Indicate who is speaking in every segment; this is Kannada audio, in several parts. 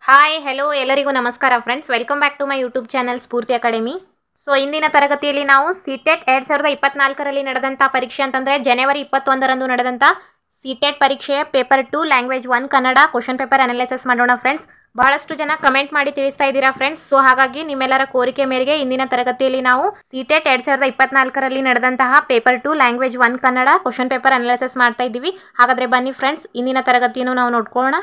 Speaker 1: ಹಾಯ್ ಹೆಲೋ ಎಲ್ಲರಿಗೂ ನಮಸ್ಕಾರ friends, welcome back to my YouTube channel Spoorthi Academy. So ಇಂದಿನ ತರಗತಿಯಲ್ಲಿ ನಾವು ಸಿಟೆಟ್ 2024ರಲ್ಲಿ ನಡೆದಂಥ ಪರೀಕ್ಷೆ ಅಂತಂದರೆ ಜನವರಿ 21ರಂದು ನಡೆದಂಥ ಸಿಟೆಟ್ ಪರೀಕ್ಷೆಯ paper 2 language 1 Kannada question paper analysis ಮಾಡೋಣ ಫ್ರೆಂಡ್ಸ್. ಬಹಳಷ್ಟು ಜನ ಕಮೆಂಟ್ ಮಾಡಿ ತಿಳಿಸ್ತಾ ಇದ್ದೀರಾ ಫ್ರೆಂಡ್ಸ್. ಸೊ ಹಾಗಾಗಿ ನಿಮ್ಮೆಲ್ಲರ ಕೋರಿಕೆ ಮೇರೆಗೆ ಇಂದಿನ ತರಗತಿಯಲ್ಲಿ ನಾವು ಸಿಟೆಟ್ 2024ರಲ್ಲಿ ನಡೆದಂತಹ paper 2 language 1 Kannada question paper analysis ಮಾಡ್ತಾ ಇದ್ದೀವಿ. ಹಾಗಾದರೆ ಬನ್ನಿ ಫ್ರೆಂಡ್ಸ್, ಇಂದಿನ ತರಗತಿಯನ್ನು ನಾವು ನೋಡ್ಕೊಳ್ಳೋಣ.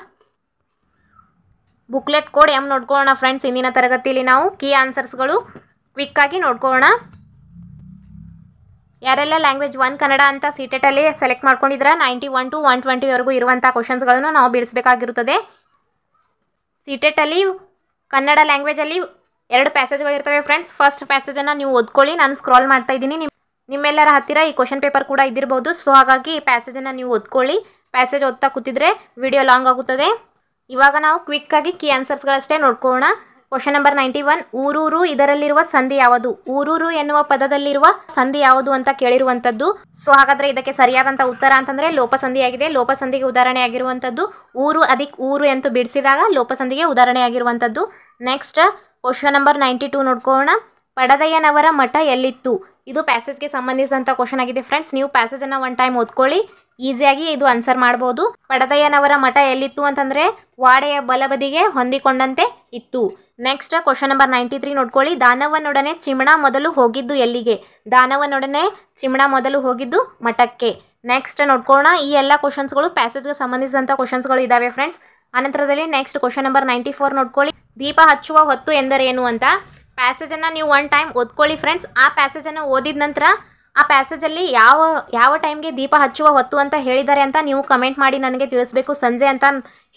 Speaker 1: ಬುಕ್ಲೆಟ್ ಕೋಡ್ ಎಮ್ ನೋಡ್ಕೊಳ್ಳೋಣ ಫ್ರೆಂಡ್ಸ್. ಇಂದಿನ ತರಗತಿಯಲ್ಲಿ ನಾವು ಕೀ ಆನ್ಸರ್ಸ್ಗಳು ಕ್ವಿಕ್ಕಾಗಿ ನೋಡ್ಕೊಳ್ಳೋಣ. ಯಾರೆಲ್ಲ ಲ್ಯಾಂಗ್ವೇಜ್ 1 ಕನ್ನಡ ಅಂತ ಸಿಟೆಟಲ್ಲಿ ಸೆಲೆಕ್ಟ್ ಮಾಡ್ಕೊಂಡಿದ್ರೆ 91 to 120ವರೆಗೂ ಇರುವಂಥ ಕ್ವಶನ್ಸ್ಗಳನ್ನು ನಾವು ಬಿಡಿಸಬೇಕಾಗಿರುತ್ತದೆ. ಸಿಟೆಟಲ್ಲಿ ಕನ್ನಡ ಲ್ಯಾಂಗ್ವೇಜಲ್ಲಿ 2 ಪ್ಯಾಸೇಜ್ಗಳಿರ್ತವೆ ಫ್ರೆಂಡ್ಸ್. ಫಸ್ಟ್ ಪ್ಯಾಸೇಜನ್ನು ನೀವು ಓದ್ಕೊಳ್ಳಿ. ನಾನು ಸ್ಕ್ರಾಲ್ ಮಾಡ್ತಾ ಇದ್ದೀನಿ. ನಿಮ್ಮೆಲ್ಲರ ಹತ್ತಿರ ಈ ಕ್ವಶನ್ ಪೇಪರ್ ಕೂಡ ಇದ್ದಿರ್ಬೋದು. ಸೊ ಹಾಗಾಗಿ ಈ ಪ್ಯಾಸೇಜನ್ನು ನೀವು ಓದ್ಕೊಳ್ಳಿ. ಪ್ಯಾಸೇಜ್ ಓದ್ತಾ ಕೂತಿದ್ರೆ ವಿಡಿಯೋ ಲಾಂಗ್ ಆಗುತ್ತದೆ. ಇವಾಗ ನಾವು ಕ್ವಿಕ್ಕಾಗಿ ಕೀ ಆನ್ಸರ್ಸ್ಗಳಷ್ಟೇ ನೋಡ್ಕೊಳ್ಳೋಣ. ಕ್ವಶನ್ ನಂಬರ್ 91, ಊರೂರು ಇದರಲ್ಲಿರುವ ಸಂಧಿ ಯಾವುದು? ಊರೂರು ಎನ್ನುವ ಪದದಲ್ಲಿರುವ ಸಂಧಿ ಯಾವುದು ಅಂತ ಕೇಳಿರುವಂಥದ್ದು. ಸೊ ಹಾಗಾದರೆ ಇದಕ್ಕೆ ಸರಿಯಾದಂಥ ಉತ್ತರ ಅಂತಂದರೆ ಲೋಪಸಂಧಿಯಾಗಿದೆ. ಲೋಪಸಂಧಿಗೆ ಉದಾಹರಣೆ ಆಗಿರುವಂಥದ್ದು ಊರು ಅದಿಕ್ ಊರು ಎಂದು ಬಿಡಿಸಿದಾಗ ಲೋಪಸಂಧಿಗೆ ಉದಾಹರಣೆ ಆಗಿರುವಂಥದ್ದು. ನೆಕ್ಸ್ಟ್ ಕ್ವಶನ್ ನಂಬರ್ 92 ನೋಡ್ಕೊಳ್ಳೋಣ. ಪಡದಯ್ಯನವರ ಮಠ ಎಲ್ಲಿತ್ತು? ಇದು ಪ್ಯಾಸೇಜ್ಗೆ ಸಂಬಂಧಿಸಿದಂಥ ಕ್ವಶನ್ ಆಗಿದೆ ಫ್ರೆಂಡ್ಸ್. ನೀವು ಪ್ಯಾಸೇಜನ್ನು ಒನ್ ಟೈಮ್ ಓದ್ಕೊಳ್ಳಿ, ಈಸಿಯಾಗಿ ಇದು ಆನ್ಸರ್ ಮಾಡ್ಬೋದು. ಪಡದಯ್ಯನವರ ಮಠ ಎಲ್ಲಿತ್ತು ಅಂತಂದರೆ ವಾಡೆಯ ಬಲಬದಿಗೆ ಹೊಂದಿಕೊಂಡಂತೆ ಇತ್ತು. ನೆಕ್ಸ್ಟ್ ಕ್ವಶನ್ ನಂಬರ್ 93 ನೋಡ್ಕೊಳ್ಳಿ. ದಾನವನೊಡನೆ ಚಿಮಣ ಮೊದಲು ಹೋಗಿದ್ದು ಎಲ್ಲಿಗೆ? ದಾನವನೊಡನೆ ಚಿಮಣ ಮೊದಲು ಹೋಗಿದ್ದು ಮಠಕ್ಕೆ. ನೆಕ್ಸ್ಟ್ ನೋಡ್ಕೊಳ್ಳೋಣ. ಈ ಎಲ್ಲ ಕ್ವಶನ್ಸ್ಗಳು ಪ್ಯಾಸೇಜ್ಗೆ ಸಂಬಂಧಿಸಿದಂಥ ಕ್ವಶನ್ಸ್ಗಳು ಇದ್ದಾವೆ ಫ್ರೆಂಡ್ಸ್. ಅನಂತರದಲ್ಲಿ ನೆಕ್ಸ್ಟ್ ಕ್ವಶನ್ ನಂಬರ್ 94 ನೋಡ್ಕೊಳ್ಳಿ. ದೀಪ ಹಚ್ಚುವ ಹೊತ್ತು ಎಂದರೇನು ಅಂತ ಪ್ಯಾಸೇಜನ್ನು ನೀವು ಒನ್ ಟೈಮ್ ಓದ್ಕೊಳ್ಳಿ ಫ್ರೆಂಡ್ಸ್. ಆ ಪ್ಯಾಸೇಜನ್ನು ಓದಿದ ನಂತರ ಆ ಪ್ಯಾಸೇಜಲ್ಲಿ ಯಾವ ಟೈಮ್ಗೆ ದೀಪ ಹಚ್ಚುವ ಹೊತ್ತು ಅಂತ ಹೇಳಿದ್ದಾರೆ ಅಂತ ನೀವು ಕಮೆಂಟ್ ಮಾಡಿ ನನಗೆ ತಿಳಿಸ್ಬೇಕು. ಸಂಜೆ ಅಂತ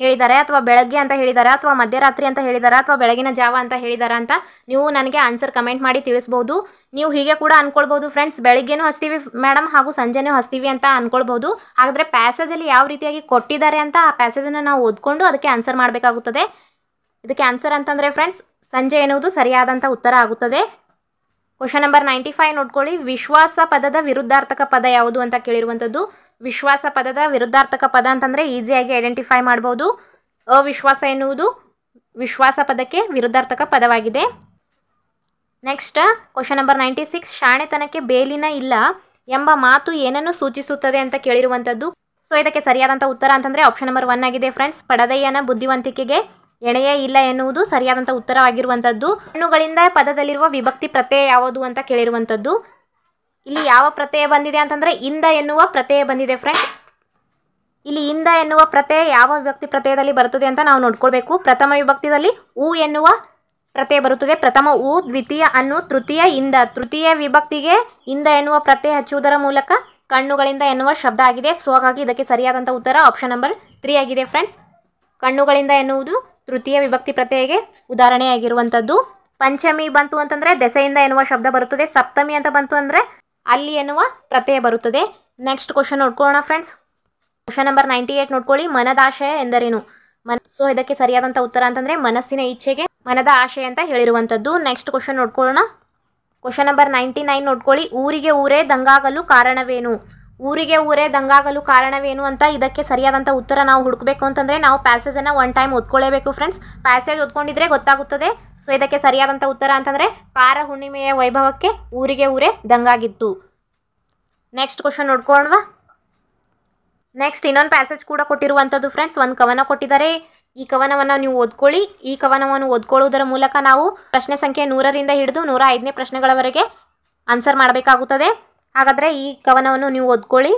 Speaker 1: ಹೇಳಿದ್ದಾರೆ, ಅಥವಾ ಬೆಳಗ್ಗೆ ಅಂತ ಹೇಳಿದ್ದಾರೆ, ಅಥವಾ ಮಧ್ಯರಾತ್ರಿ ಅಂತ ಹೇಳಿದ್ದಾರೆ, ಅಥವಾ ಬೆಳಗಿನ ಜಾವ ಅಂತ ಹೇಳಿದ್ದಾರೆ ಅಂತ ನೀವು ನನಗೆ ಆನ್ಸರ್ ಕಮೆಂಟ್ ಮಾಡಿ ತಿಳಿಸ್ಬೋದು. ನೀವು ಹೀಗೆ ಕೂಡ ಅಂದ್ಕೊಳ್ಬೋದು ಫ್ರೆಂಡ್ಸ್, ಬೆಳಗ್ಗೆನೂ ಹಚ್ತೀವಿ ಮೇಡಮ್ ಹಾಗೂ ಸಂಜೆನೂ ಹಚ್ತೀವಿ ಅಂತ ಅಂದ್ಕೊಳ್ಬೋದು. ಹಾಗಾದರೆ ಪ್ಯಾಸೇಜಲ್ಲಿ ಯಾವ ರೀತಿಯಾಗಿ ಕೊಟ್ಟಿದ್ದಾರೆ ಅಂತ ಆ ಪ್ಯಾಸೇಜನ್ನು ನಾವು ಓದ್ಕೊಂಡು ಅದಕ್ಕೆ ಆನ್ಸರ್ ಮಾಡಬೇಕಾಗುತ್ತದೆ. ಇದಕ್ಕೆ ಆನ್ಸರ್ ಅಂತಂದರೆ ಫ್ರೆಂಡ್ಸ್ ಸಂಜೆ ಎನ್ನುವುದು ಸರಿಯಾದಂಥ ಉತ್ತರ ಆಗುತ್ತದೆ. ಕ್ವಶನ್ ನಂಬರ್ 95 ನೋಡ್ಕೊಳ್ಳಿ. ವಿಶ್ವಾಸ ಪದದ ವಿರುದ್ಧಾರ್ಥಕ ಪದ ಯಾವುದು ಅಂತ ಕೇಳಿರುವಂಥದ್ದು. ವಿಶ್ವಾಸ ಪದದ ವಿರುದ್ಧಾರ್ಥಕ ಪದ ಅಂತಂದರೆ ಈಸಿಯಾಗಿ ಐಡೆಂಟಿಫೈ ಮಾಡ್ಬೋದು. ಅವಿಶ್ವಾಸ ಎನ್ನುವುದು ವಿಶ್ವಾಸ ಪದಕ್ಕೆ ವಿರುದ್ಧಾರ್ಥಕ ಪದವಾಗಿದೆ. ನೆಕ್ಸ್ಟ್ ಕ್ವಶನ್ ನಂಬರ್ 96, ಶಾಣೆತನಕ್ಕೆ ಬೇಲಿನ ಇಲ್ಲ ಎಂಬ ಮಾತು ಏನನ್ನು ಸೂಚಿಸುತ್ತದೆ ಅಂತ ಕೇಳಿರುವಂಥದ್ದು. ಸೊ ಇದಕ್ಕೆ ಸರಿಯಾದಂಥ ಉತ್ತರ ಅಂತಂದರೆ ಆಪ್ಷನ್ ನಂಬರ್ 1 ಆಗಿದೆ ಫ್ರೆಂಡ್ಸ್. ಪಡದಯ್ಯನ ಬುದ್ಧಿವಂತಿಕೆಗೆ ಎಣೆಯೇ ಇಲ್ಲ ಎನ್ನುವುದು ಸರಿಯಾದಂಥ ಉತ್ತರವಾಗಿರುವಂಥದ್ದು. ಹೆಣ್ಣುಗಳಿಂದ ಪದದಲ್ಲಿರುವ ವಿಭಕ್ತಿ ಪ್ರತ್ಯಯ ಯಾವುದು ಅಂತ ಕೇಳಿರುವಂಥದ್ದು. ಇಲ್ಲಿ ಯಾವ ಪ್ರತ್ಯಯ ಬಂದಿದೆ ಅಂತಂದರೆ ಇಂದ ಎನ್ನುವ ಪ್ರತ್ಯಯ ಬಂದಿದೆ ಫ್ರೆಂಡ್ಸ್. ಇಲ್ಲಿ ಇಂದ ಎನ್ನುವ ಪ್ರತ್ಯಯ ಯಾವ ವಿಭಕ್ತಿ ಪ್ರತ್ಯಯದಲ್ಲಿ ಬರುತ್ತದೆ ಅಂತ ನಾವು ನೋಡ್ಕೊಳ್ಬೇಕು. ಪ್ರಥಮ ವಿಭಕ್ತಿಯಲ್ಲಿ ಉ ಎನ್ನುವ ಪ್ರತ್ಯಯ ಬರುತ್ತದೆ. ಪ್ರಥಮ ಉ, ದ್ವಿತೀಯ ಅನ್ನು, ತೃತೀಯ ಇಂದ. ತೃತೀಯ ವಿಭಕ್ತಿಗೆ ಇಂದ ಎನ್ನುವ ಪ್ರತ್ಯಯ ಹಚ್ಚುವುದರ ಮೂಲಕ ಕಣ್ಣುಗಳಿಂದ ಎನ್ನುವ ಶಬ್ದ ಆಗಿದೆ. ಸೊ ಹಾಗಾಗಿ ಇದಕ್ಕೆ ಸರಿಯಾದಂಥ ಉತ್ತರ ಆಪ್ಷನ್ ನಂಬರ್ 3 ಆಗಿದೆ ಫ್ರೆಂಡ್ಸ್. ಕಣ್ಣುಗಳಿಂದ ಎನ್ನುವುದು ತೃತೀಯ ವಿಭಕ್ತಿ ಪ್ರತ್ಯಯಗೆ ಉದಾಹರಣೆಯಾಗಿರುವಂಥದ್ದು. ಪಂಚಮಿ ಬಂತು ಅಂತಂದರೆ ದೆಸೆಯಿಂದ ಎನ್ನುವ ಶಬ್ದ ಬರುತ್ತದೆ. ಸಪ್ತಮಿ ಅಂತ ಬಂತು ಅಂದರೆ ಅಲ್ಲಿ ಎನ್ನುವ ಪ್ರತ್ಯಯ ಬರುತ್ತದೆ. ನೆಕ್ಸ್ಟ್ ಕ್ವಶನ್ ನೋಡ್ಕೊಳ್ಳೋಣ ಫ್ರೆಂಡ್ಸ್. ಕ್ವಶನ್ ನಂಬರ್ 98 ನೋಡ್ಕೊಳ್ಳಿ. ಮನದಾಶಯ ಎಂದರೇನು? ಸೊ ಇದಕ್ಕೆ ಸರಿಯಾದಂಥ ಉತ್ತರ ಅಂತಂದರೆ ಮನಸ್ಸಿನ ಇಚ್ಛೆಗೆ ಮನದ ಆಶಯ ಅಂತ ಹೇಳಿರುವಂಥದ್ದು. ನೆಕ್ಸ್ಟ್ ಕ್ವಶನ್ ನೋಡ್ಕೊಳ್ಳೋಣ. ಕ್ವಶನ್ ನಂಬರ್ 99 ನೋಡ್ಕೊಳ್ಳಿ. ಊರಿಗೆ ಊರೇ ದಂಗಾಗಲು ಕಾರಣವೇನು? ಊರಿಗೆ ಊರೇ ದಂಗಾಗಲು ಕಾರಣವೇನು ಅಂತ ಇದಕ್ಕೆ ಸರಿಯಾದಂಥ ಉತ್ತರ ನಾವು ಹುಡುಕಬೇಕು ಅಂತಂದರೆ ನಾವು ಪ್ಯಾಸೇಜನ್ನು ಒನ್ ಟೈಮ್ ಓದ್ಕೊಳ್ಳೇಬೇಕು ಫ್ರೆಂಡ್ಸ್. ಪ್ಯಾಸೇಜ್ ಓದ್ಕೊಂಡಿದ್ರೆ ಗೊತ್ತಾಗುತ್ತದೆ. ಸೊ ಇದಕ್ಕೆ ಸರಿಯಾದಂಥ ಉತ್ತರ ಅಂತಂದರೆ ಕಾರ ಹುಣ್ಣಿಮೆಯ ವೈಭವಕ್ಕೆ ಊರಿಗೆ ಊರೇ ದಂಗಾಗಿತ್ತು. ನೆಕ್ಸ್ಟ್ ಕ್ವಶನ್ ನೋಡ್ಕೊಳ್ಳೋಣ. ನೆಕ್ಸ್ಟ್ ಇನ್ನೊಂದು ಪ್ಯಾಸೇಜ್ ಕೂಡ ಕೊಟ್ಟಿರುವಂಥದ್ದು ಫ್ರೆಂಡ್ಸ್. ಒಂದು ಕವನ ಕೊಟ್ಟಿದ್ದಾರೆ. ಈ ಕವನವನ್ನು ನೀವು ಓದ್ಕೊಳ್ಳಿ. ಈ ಕವನವನ್ನು ಓದ್ಕೊಳ್ಳುವುದರ ಮೂಲಕ ನಾವು ಪ್ರಶ್ನೆ ಸಂಖ್ಯೆ 100ರಿಂದ ಹಿಡಿದು 105ನೇ ಪ್ರಶ್ನೆಗಳವರೆಗೆ ಆನ್ಸರ್ ಮಾಡಬೇಕಾಗುತ್ತದೆ. ಹಾಗಾದರೆ ಈ ಕವನವನ್ನು ನೀವು ಓದ್ಕೊಳ್ಳಿ.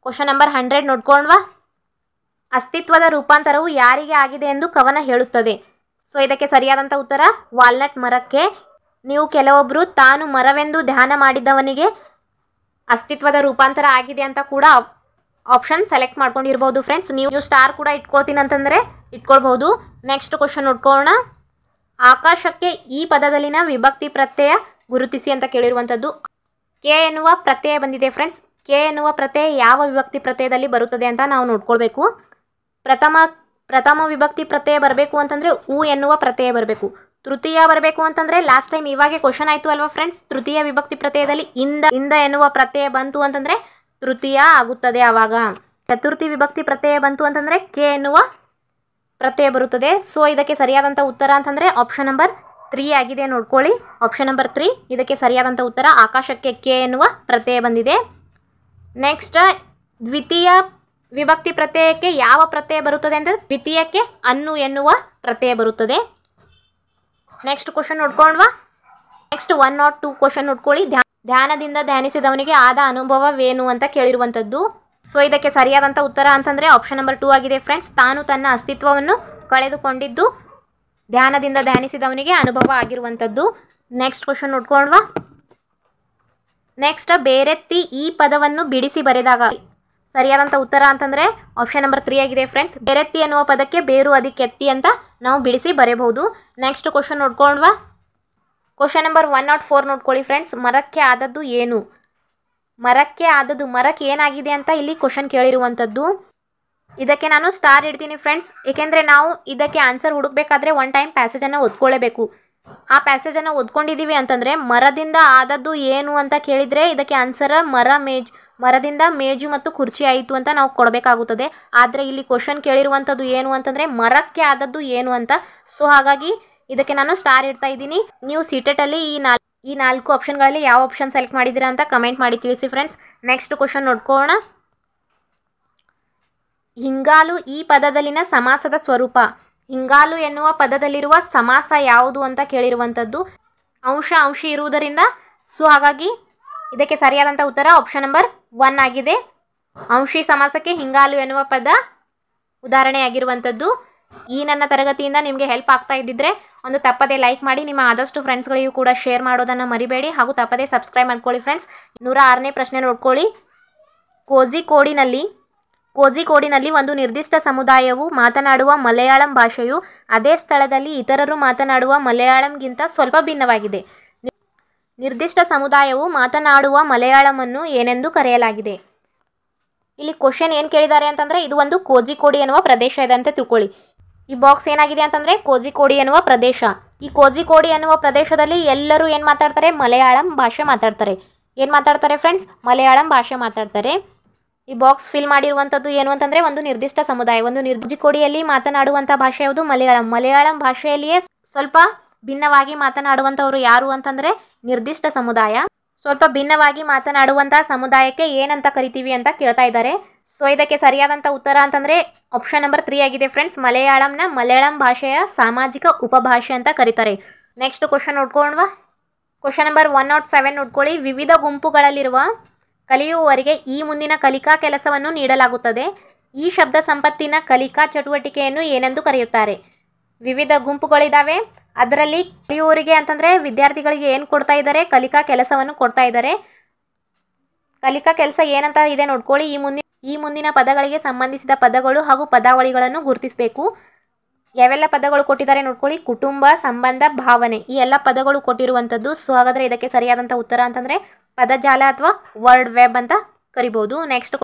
Speaker 1: ಕ್ವಶನ್ ನಂಬರ್ 100 ನೋಡ್ಕೊಳ್ಳೋಣ. ಅಸ್ತಿತ್ವದ ರೂಪಾಂತರವು ಯಾರಿಗೆ ಆಗಿದೆ ಎಂದು ಕವನ ಹೇಳುತ್ತದೆ? ಸೊ ಇದಕ್ಕೆ ಸರಿಯಾದಂಥ ಉತ್ತರ ವಾಲ್ನಟ್ ಮರಕ್ಕೆ. ನೀವು ಕೆಲವೊಬ್ಬರು ತಾನು ಮರವೆಂದು ಧ್ಯಾನ ಮಾಡಿದ್ದವನಿಗೆ ಅಸ್ತಿತ್ವದ ರೂಪಾಂತರ ಆಗಿದೆ ಅಂತ ಕೂಡ ಆಪ್ಷನ್ ಸೆಲೆಕ್ಟ್ ಮಾಡ್ಕೊಂಡಿರ್ಬೋದು ಫ್ರೆಂಡ್ಸ್. ನೀವು ಸ್ಟಾರ್ ಕೂಡ ಇಟ್ಕೊಳ್ತೀನಿ ಅಂತಂದರೆ ಇಟ್ಕೊಳ್ಬೋದು. ನೆಕ್ಸ್ಟ್ ಕ್ವಶನ್ ನೋಡ್ಕೊಳ್ಳೋಣ. ಆಕಾಶಕ್ಕೆ ಈ ಪದದಲ್ಲಿನ ವಿಭಕ್ತಿ ಪ್ರತ್ಯಯ ಗುರುತಿಸಿ ಅಂತ ಕೇಳಿರುವಂಥದ್ದು. ಕೆ ಎನ್ನುವ ಪ್ರತ್ಯಯ ಬಂದಿದೆ ಫ್ರೆಂಡ್ಸ್. ಕೆ ಎನ್ನುವ ಪ್ರತ್ಯಯ ಯಾವ ವಿಭಕ್ತಿ ಪ್ರತ್ಯಯದಲ್ಲಿ ಬರುತ್ತದೆ ಅಂತ ನಾವು ನೋಡ್ಕೊಳ್ಬೇಕು. ಪ್ರಥಮ ವಿಭಕ್ತಿ ಪ್ರತ್ಯಯ ಬರಬೇಕು ಅಂತಂದರೆ ಉ ಎನ್ನುವ ಪ್ರತ್ಯಯ ಬರಬೇಕು. ತೃತೀಯ ಬರಬೇಕು ಅಂತಂದರೆ ಲಾಸ್ಟ್ ಟೈಮ್ ಇವಾಗೆ ಕ್ವಶನ್ ಆಯಿತು ಅಲ್ವಾ ಫ್ರೆಂಡ್ಸ್. ತೃತೀಯ ವಿಭಕ್ತಿ ಪ್ರತ್ಯಯದಲ್ಲಿ ಇಂದ ಎನ್ನುವ ಪ್ರತ್ಯಯ ಬಂತು ಅಂತಂದರೆ ತೃತೀಯ ಆಗುತ್ತದೆ. ಆವಾಗ ಚತುರ್ಥಿ ವಿಭಕ್ತಿ ಪ್ರತ್ಯಯ ಬಂತು ಅಂತಂದರೆ ಕೆ ಎನ್ನುವ ಪ್ರತ್ಯಯ ಬರುತ್ತದೆ. ಸೊ ಇದಕ್ಕೆ ಸರಿಯಾದಂಥ ಉತ್ತರ ಅಂತಂದರೆ ಆಪ್ಷನ್ ನಂಬರ್ 3 ಆಗಿದೆ ನೋಡ್ಕೊಳ್ಳಿ. ಆಪ್ಷನ್ ನಂಬರ್ 3 ಇದಕ್ಕೆ ಸರಿಯಾದಂಥ ಉತ್ತರ. ಆಕಾಶಕ್ಕೆ ಕೆ ಎನ್ನುವ ಪ್ರತ್ಯಯ ಬಂದಿದೆ. ನೆಕ್ಸ್ಟ್ ದ್ವಿತೀಯ ವಿಭಕ್ತಿ ಪ್ರತ್ಯಯಕ್ಕೆ ಯಾವ ಪ್ರತ್ಯಯ ಬರುತ್ತದೆ ಅಂದರೆ ದ್ವಿತೀಯಕ್ಕೆ ಅನ್ನು ಎನ್ನುವ ಪ್ರತ್ಯಯ ಬರುತ್ತದೆ. ನೆಕ್ಸ್ಟ್ ಕ್ವಶನ್ ನೋಡ್ಕೊಂಡ್ವಾ. ನೆಕ್ಸ್ಟ್ 102 ಕ್ವಶನ್ ನೋಡ್ಕೊಳ್ಳಿ. ಧ್ಯಾನದಿಂದ ಧ್ಯಾನಿಸಿದವನಿಗೆ ಆದ ಅನುಭವವೇನು ಅಂತ ಕೇಳಿರುವಂಥದ್ದು. ಸೊ ಇದಕ್ಕೆ ಸರಿಯಾದಂಥ ಉತ್ತರ ಅಂತಂದರೆ ಆಪ್ಷನ್ ನಂಬರ್ 2 ಆಗಿದೆ ಫ್ರೆಂಡ್ಸ್. ತಾನು ತನ್ನ ಅಸ್ತಿತ್ವವನ್ನು ಕಳೆದುಕೊಂಡಿದ್ದು ಧ್ಯಾನದಿಂದ ಧ್ಯಾನಿಸಿದವನಿಗೆ ಅನುಭವ ಆಗಿರುವಂಥದ್ದು. ನೆಕ್ಸ್ಟ್ ಕ್ವಶನ್ ನೋಡ್ಕೊಂಡ್ವಾ. ನೆಕ್ಸ್ಟ್ ಬೇರೆತ್ತಿ ಈ ಪದವನ್ನು ಬಿಡಿಸಿ ಬರೆದಾಗ ಸರಿಯಾದಂಥ ಉತ್ತರ ಅಂತಂದರೆ ಆಪ್ಷನ್ ನಂಬರ್ 3 ಆಗಿದೆ ಫ್ರೆಂಡ್ಸ್. ಬೇರೆತ್ತಿ ಎನ್ನುವ ಪದಕ್ಕೆ ಬೇರು ಅದಕ್ಕೆತ್ತಿ ಅಂತ ನಾವು ಬಿಡಿಸಿ ಬರೆಯಬಹುದು. ನೆಕ್ಸ್ಟ್ ಕ್ವಶನ್ ನೋಡ್ಕೊಂಡ್ವಾ. ಕ್ವಶನ್ ನಂಬರ್ 104 ನೋಡ್ಕೊಳ್ಳಿ ಫ್ರೆಂಡ್ಸ್. ಮರಕ್ಕೆ ಆದದ್ದು ಏನು? ಮರಕ್ಕೆ ಆದದ್ದು ಮರಕ್ಕೆ ಏನಾಗಿದೆ ಅಂತ ಇಲ್ಲಿ ಕ್ವಶನ್ ಕೇಳಿರುವಂಥದ್ದು. ಇದಕ್ಕೆ ನಾನು ಸ್ಟಾರ್ ಇಡ್ತೀನಿ ಫ್ರೆಂಡ್ಸ್, ಏಕೆಂದರೆ ನಾವು ಇದಕ್ಕೆ ಆನ್ಸರ್ ಹುಡುಕಬೇಕಾದ್ರೆ ಒನ್ ಟೈಮ್ ಪ್ಯಾಸೇಜನ್ನು ಓದ್ಕೊಳ್ಳೇಬೇಕು. ಆ ಪ್ಯಾಸೇಜನ್ನು ಓದ್ಕೊಂಡಿದ್ದೀವಿ ಅಂತಂದರೆ ಮರದಿಂದ ಆದದ್ದು ಏನು ಅಂತ ಕೇಳಿದರೆ ಇದಕ್ಕೆ ಆನ್ಸರ್ ಮರದಿಂದ ಮೇಜು ಮತ್ತು ಕುರ್ಚಿ ಆಯಿತು ಅಂತ ನಾವು ಕೊಡಬೇಕಾಗುತ್ತದೆ. ಆದರೆ ಇಲ್ಲಿ ಕ್ವಶನ್ ಕೇಳಿರುವಂಥದ್ದು ಏನು ಅಂತಂದರೆ ಮರಕ್ಕೆ ಆದದ್ದು ಏನು ಅಂತ. ಸೊ ಹಾಗಾಗಿ ಇದಕ್ಕೆ ನಾನು ಸ್ಟಾರ್ ಇಡ್ತಾ ಇದ್ದೀನಿ. ನೀವು ಸಿಟೆಟಲ್ಲಿ ಈ 4 ಆಪ್ಷನ್ಗಳಲ್ಲಿ ಯಾವ ಆಪ್ಷನ್ ಸೆಲೆಕ್ಟ್ ಮಾಡಿದ್ದೀರಾ ಅಂತ ಕಮೆಂಟ್ ಮಾಡಿ ತಿಳಿಸಿ ಫ್ರೆಂಡ್ಸ್. ನೆಕ್ಸ್ಟ್ ಕ್ವಶನ್ ನೋಡ್ಕೊಳ್ಳೋಣ. ಹಿಂಗಾಲು ಈ ಪದದಲ್ಲಿನ ಸಮಾಸದ ಸ್ವರೂಪ. ಹಿಂಗಾಲು ಎನ್ನುವ ಪದದಲ್ಲಿರುವ ಸಮಾಸ ಯಾವುದು ಅಂತ ಕೇಳಿರುವಂಥದ್ದು. ಅಂಶಿ ಇರುವುದರಿಂದ ಸೊ ಹಾಗಾಗಿ ಇದಕ್ಕೆ ಸರಿಯಾದಂಥ ಉತ್ತರ ಆಪ್ಷನ್ ನಂಬರ್ 1 ಆಗಿದೆ. ಅಂಶಿ ಸಮಾಸಕ್ಕೆ ಹಿಂಗಾಲು ಎನ್ನುವ ಪದ ಉದಾಹರಣೆಯಾಗಿರುವಂಥದ್ದು. ಈ ನನ್ನ ತರಗತಿಯಿಂದ ನಿಮಗೆ ಹೆಲ್ಪ್ ಆಗ್ತಾ ಇದ್ದಿದ್ರೆ ಒಂದು ತಪ್ಪದೆ ಲೈಕ್ ಮಾಡಿ, ನಿಮ್ಮ ಆದಷ್ಟು ಫ್ರೆಂಡ್ಸ್ಗಳಿಗೂ ಕೂಡ ಶೇರ್ ಮಾಡೋದನ್ನು ಮರಿಬೇಡಿ. ಹಾಗೂ ತಪ್ಪದೆ ಸಬ್ಸ್ಕ್ರೈಬ್ ಮಾಡ್ಕೊಳ್ಳಿ ಫ್ರೆಂಡ್ಸ್. 106ನೇ ಪ್ರಶ್ನೆ ನೋಡ್ಕೊಳ್ಳಿ. ಕೋಜಿಕೋಡಿನಲ್ಲಿ ಒಂದು ನಿರ್ದಿಷ್ಟ ಸಮುದಾಯವು ಮಾತನಾಡುವ ಮಲಯಾಳಂ ಭಾಷೆಯು ಅದೇ ಸ್ಥಳದಲ್ಲಿ ಇತರರು ಮಾತನಾಡುವ ಮಲಯಾಳಂಗಿಂತ ಸ್ವಲ್ಪ ಭಿನ್ನವಾಗಿದೆ. ನಿರ್ದಿಷ್ಟ ಸಮುದಾಯವು ಮಾತನಾಡುವ ಮಲಯಾಳಮನ್ನು ಏನೆಂದು ಕರೆಯಲಾಗಿದೆ? ಇಲ್ಲಿ ಕ್ವಶನ್ ಏನು ಕೇಳಿದ್ದಾರೆ ಅಂತಂದರೆ ಇದು ಒಂದು ಕೋಜಿಕೋಡಿ ಎನ್ನುವ ಪ್ರದೇಶ ಇದೆ ಅಂತ ತಿಳ್ಕೊಳ್ಳಿ. ಈ ಬಾಕ್ಸ್ ಏನಾಗಿದೆ ಅಂತಂದರೆ ಕೋಜಿಕೋಡಿ ಎನ್ನುವ ಪ್ರದೇಶ. ಈ ಕೋಜಿಕೋಡಿ ಎನ್ನುವ ಪ್ರದೇಶದಲ್ಲಿ ಎಲ್ಲರೂ ಏನು ಮಾತಾಡ್ತಾರೆ? ಮಲಯಾಳಂ ಭಾಷೆ ಮಾತಾಡ್ತಾರೆ. ಏನು ಮಾತಾಡ್ತಾರೆ ಫ್ರೆಂಡ್ಸ್? ಮಲಯಾಳಂ ಭಾಷೆ ಮಾತಾಡ್ತಾರೆ. ಈ ಬಾಕ್ಸ್ ಫಿಲ್ ಮಾಡಿರುವಂಥದ್ದು ಏನು ಅಂತಂದರೆ ಒಂದು ನಿರ್ದಿಷ್ಟ ಸಮುದಾಯ, ಕೋಜಿಕೋಡಿಯಲ್ಲಿ ಮಾತನಾಡುವಂಥ ಭಾಷೆ ಯಾವುದು? ಮಲಯಾಳಂ ಭಾಷೆಯಲ್ಲಿಯೇ ಸ್ವಲ್ಪ ಭಿನ್ನವಾಗಿ ಮಾತನಾಡುವಂಥವ್ರು ಯಾರು ಅಂತಂದರೆ ನಿರ್ದಿಷ್ಟ ಸಮುದಾಯ. ಸ್ವಲ್ಪ ಭಿನ್ನವಾಗಿ ಮಾತನಾಡುವಂಥ ಸಮುದಾಯಕ್ಕೆ ಏನಂತ ಕರಿತೀವಿ ಅಂತ ಕೇಳ್ತಾ ಇದ್ದಾರೆ. ಸೊ ಇದಕ್ಕೆ ಸರಿಯಾದಂಥ ಉತ್ತರ ಅಂತಂದರೆ ಆಪ್ಷನ್ ನಂಬರ್ 3 ಆಗಿದೆ ಫ್ರೆಂಡ್ಸ್. ಮಲಯಾಳಂ ಭಾಷೆಯ ಸಾಮಾಜಿಕ ಉಪಭಾಷೆ ಅಂತ ಕರೀತಾರೆ. ನೆಕ್ಸ್ಟ್ ಕ್ವಶನ್ ನೋಡ್ಕೊಂಡ್ವಾ. ಕ್ವಶನ್ ನಂಬರ್ 107 ನೋಡ್ಕೊಳ್ಳಿ. ವಿವಿಧ ಗುಂಪುಗಳಲ್ಲಿರುವ ಕಲಿಯುವವರಿಗೆ ಈ ಮುಂದಿನ ಕಲಿಕಾ ಕೆಲಸವನ್ನು ನೀಡಲಾಗುತ್ತದೆ. ಈ ಶಬ್ದ ಸಂಪತ್ತಿನ ಕಲಿಕಾ ಚಟುವಟಿಕೆಯನ್ನು ಏನೆಂದು ಕರೆಯುತ್ತಾರೆ? ವಿವಿಧ ಗುಂಪುಗಳಿದ್ದಾವೆ. ಅದರಲ್ಲಿ ಕಲಿಯುವವರಿಗೆ ಅಂತಂದರೆ ವಿದ್ಯಾರ್ಥಿಗಳಿಗೆ ಏನು ಕೊಡ್ತಾ ಇದ್ದಾರೆ? ಕಲಿಕಾ ಕೆಲಸವನ್ನು ಕೊಡ್ತಾ ಇದ್ದಾರೆ. ಕಲಿಕಾ ಕೆಲಸ ಏನಂತ ಇದೆ ನೋಡ್ಕೊಳ್ಳಿ. ಈ ಮುಂದಿನ ಪದಗಳಿಗೆ ಸಂಬಂಧಿಸಿದ ಪದಗಳು ಹಾಗೂ ಪದಾವಳಿಗಳನ್ನು ಗುರುತಿಸಬೇಕು. ಯಾವೆಲ್ಲ ಪದಗಳು ಕೊಟ್ಟಿದ್ದಾರೆ ನೋಡ್ಕೊಳ್ಳಿ. ಕುಟುಂಬ, ಸಂಬಂಧ, ಭಾವನೆ, ಈ ಎಲ್ಲ ಪದಗಳು ಕೊಟ್ಟಿರುವಂಥದ್ದು. ಸೊ ಹಾಗಾದರೆ ಇದಕ್ಕೆ ಸರಿಯಾದಂಥ ಉತ್ತರ ಅಂತಂದರೆ ಪದಜಾಲ ಅಥವಾ ವರ್ಡ್ ವೆಬ್ ಅಂತ ಕರಿಬೋದು. ನೆಕ್ಸ್ಟ್